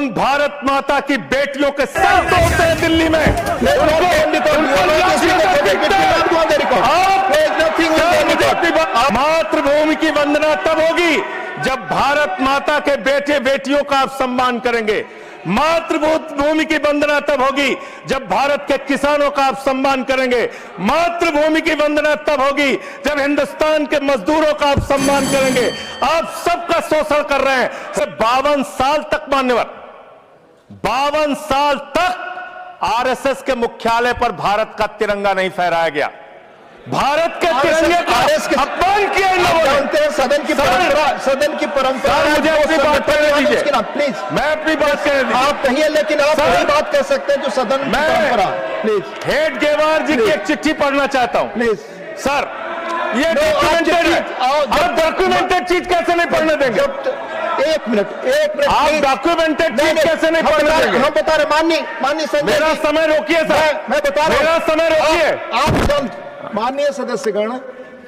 उन भारत माता की बेटियों के सर तोड़ते हैं दिल्ली में। मातृभूमि की वंदना तब होगी जब भारत माता के बेटे बेटियों का आप सम्मान करेंगे। मातृभूमि की वंदना तब होगी जब भारत के किसानों का आप सम्मान करेंगे। मातृभूमि की वंदना तब होगी जब हिंदुस्तान के मजदूरों का आप सम्मान करेंगे। आप सबका शोषण कर रहे हैं। 52 साल तक मान्यवर, 52 साल तक आरएसएस के मुख्यालय पर भारत का तिरंगा नहीं फहराया गया। भारत के तिरंगे का अपमान किया इन लोगों ने। सदन की परंपरा मुझे अपनी बात करने दीजिए, प्लीज। मैं अपनी बात करने दीजिए। आप कहिए, लेकिन आप वही बात कर सकते हैं जो सदन की परंपरा। प्लीज। हेडगेवार जी की एक चिट्ठी पढ़ना चाहता हूं। प्लीज सर, ये डॉक्यूमेंटेड है। आप डॉक्यूमेंटेड चीज कैसे नहीं पढ़ने देंगे? एक मिनट आप डॉक्यूमेंटेड चीज कैसे नहीं पढ़ने देंगे? हम बता रहे, माननीय संजय, मेरा समय रोकिए सर, मैं बता रहा हूं, मेरा समय रोकिए। आप माननीय सदस्यगण,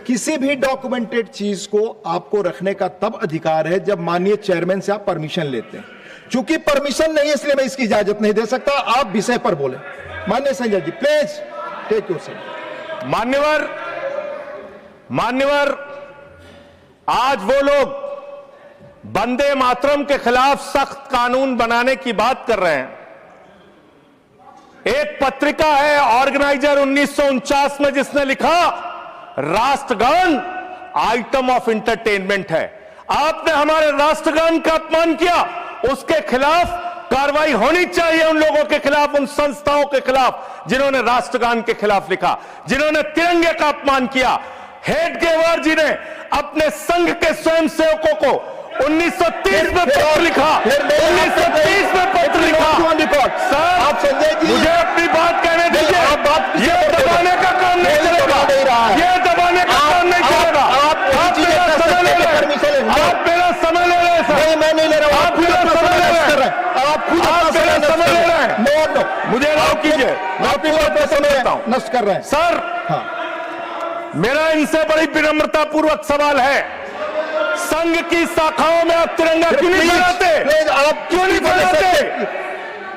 किसी भी डॉक्यूमेंटेड चीज को आपको रखने का तब अधिकार है जब माननीय चेयरमैन से आप परमिशन लेते हैं। चूंकि परमिशन नहीं है इसलिए मैं इसकी इजाजत नहीं दे सकता। आप विषय पर बोले। माननीय Sanjay ji, please take your seat. मान्यवर, आज वो लोग वंदे मातरम के खिलाफ सख्त कानून बनाने की बात कर रहे हैं। एक पत्रिका है ऑर्गेनाइजर 1949 में, जिसने लिखा राष्ट्रगान आइटम ऑफ इंटरटेनमेंट है। आपने हमारे राष्ट्रगान का अपमान किया, उसके खिलाफ कार्रवाई होनी चाहिए। उन लोगों के खिलाफ, उन संस्थाओं के खिलाफ जिन्होंने राष्ट्रगान के खिलाफ लिखा, जिन्होंने तिरंगे का अपमान किया। हेडगेवार जी ने अपने संघ के स्वयंसेवकों को 1930 में पत्र लिखा, 1930 में पत्र लिखा। सर, आप संजय जी, मुझे अपनी बात कहने दीजिए। ये दबाने का काम नहीं चलेगा, ये दबाने का काम नहीं चलेगा। आप मेरा समय ले रहे हैं, आप मेरा समय ले रहे हैं सर। मैं नहीं ले रहा हूं, आप मेरा समय ले रहे हैं, आप खुद मेरा समय ले रहे हैं। नो, मुझे अलाउ कीजिए, मैं अपनी बात पर समय लेता हूं। नष्ट कर रहे हैं सर, मेरा इनसे बड़ी विनम्रता पूर्वक सवाल है, संघ की शाखाओं में आप तिरंगा क्यों नहीं फहराते? आप क्यों नहीं फहराते?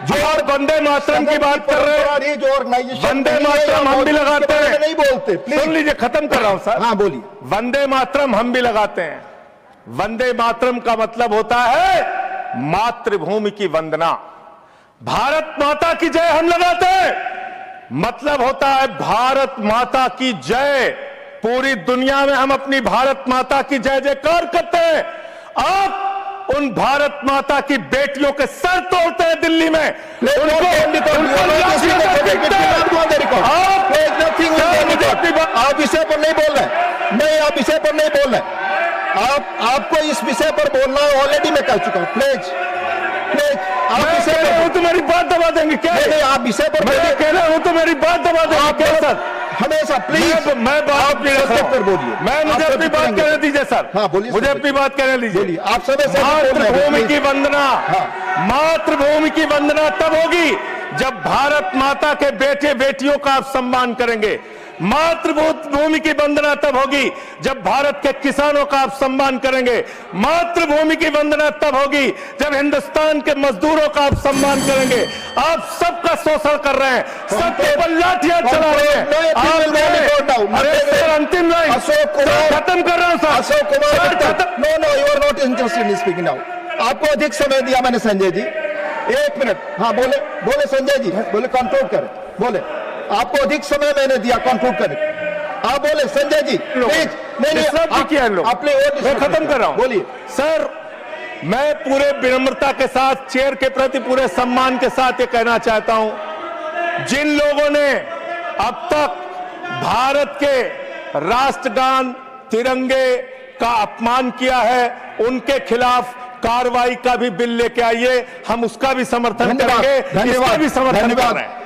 जो आप वंदे मातरम की बात कर रहे हैं, जो ऑर्गेनाइजेशन वंदे मातरम हम भी लगाते हैं। नहीं बोलते, सुन लीजिए, खत्म कर रहा हूं सर। हाँ बोलिए। वंदे मातरम हम भी लगाते हैं। वंदे मातरम का मतलब होता है मातृभूमि की वंदना। भारत माता की जय हम लगाते हैं, मतलब होता है भारत माता की जय। पूरी दुनिया में हम अपनी भारत माता की जय जयकार करते हैं। आप उन भारत माता की बेटियों के सर तोड़ते हैं दिल्ली में। आप विषय पर नहीं बोल रहे, नहीं, आप विषय पर नहीं बोल रहे। आपको इस विषय पर बोलना ऑलरेडी मैं कह चुका हूं। प्लीज आप विषय पर हूं तो मेरी बात दबा देंगे क्या? नहीं, आप विषय पर मैं कह रहा हूं तो मेरी बात दबा देंगे क्या सर? हमेशा प्लीज मैं बात पर बोलिए। मुझे अपनी बात कहने दीजिए सर। हाँ बोलिए, मुझे अपनी बात कहने दीजिए। आप समय से मातृभूमि की वंदना, मातृभूमि की वंदना तब होगी जब भारत माता के बेटे बेटियों का आप सम्मान करेंगे। मातृभूमि की वंदना तब होगी जब भारत के किसानों का आप सम्मान करेंगे। मातृभूमि की वंदना तब होगी जब हिंदुस्तान के मजदूरों का आप सम्मान करेंगे। आप सबका शोषण कर रहे हैं, सबके ऊपर लाठियां चला रहे हैं। अरे सर, अंतिम लाइन खत्म कर रहा हूं sir. Ashok Kumar, no, you are not interested in speaking now. आपको अधिक समय दिया मैंने संजय जी। 1 मिनट। हाँ बोले संजय जी, बोले कंक्लूड करें। बोले, आपको अधिक समय मैंने दिया, कंक्लूड करें। आप बोले संजय जी, प्लीज। मैं खत्म कर रहा हूं। बोलिए सर। मैं पूरे विनम्रता के साथ, चेयर के प्रति पूरे सम्मान के साथ ये कहना चाहता हूं, जिन लोगों ने अब तक भारत के राष्ट्रगान तिरंगे का अपमान किया है, उनके खिलाफ कार्रवाई का भी बिल लेके आइए। हम उसका भी समर्थन करेंगे, इसका भी समर्थन कर रहे हैं।